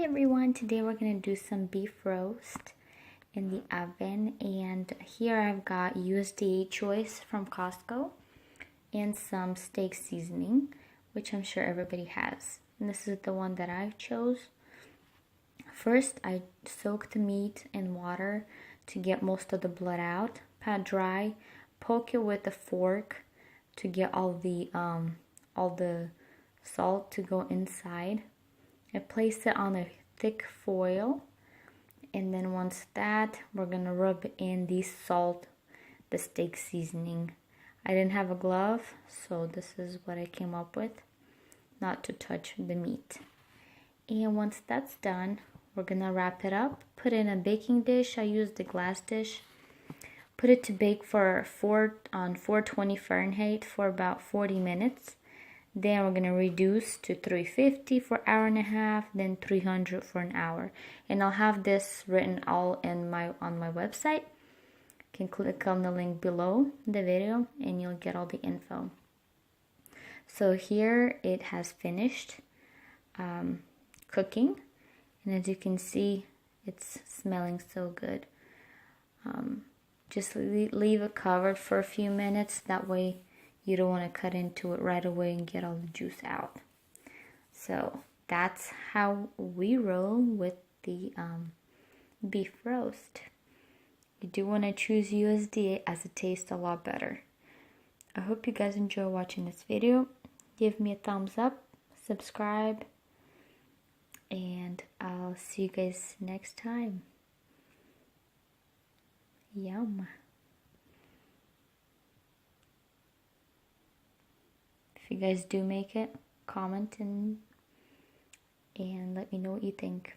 everyone, today we're going to do some beef roast in the oven, and here I've got USDA choice from Costco and some steak seasoning, which I'm sure everybody has, and this is the one that I chose. First, I soak the meat in water to get most of the blood out, pat dry, poke it with a fork to get all the salt to go inside. I place it on a thick foil, and then once that, we're gonna rub in the salt, the steak seasoning. I didn't have a glove, so this is what I came up with, not to touch the meat. And once that's done, we're gonna wrap it up, put it in a baking dish. I used the glass dish. Put it to bake for 420 Fahrenheit for about 40 minutes. Then we're gonna reduce to 350 for an hour and a half, then 300 for an hour. And I'll have this written all in on my website. You can click on the link below the video and you'll get all the info. So here it has finished cooking, and as you can see, it's smelling so good. Just leave it covered for a few minutes, that way you don't want to cut into it right away and get all the juice out. So that's how we roll with the beef roast. You do want to choose USDA as it tastes a lot better. I hope you guys enjoy watching this video. Give me a thumbs up, subscribe, and I'll see you guys next time. Yum. If you guys do make it, comment and let me know what you think.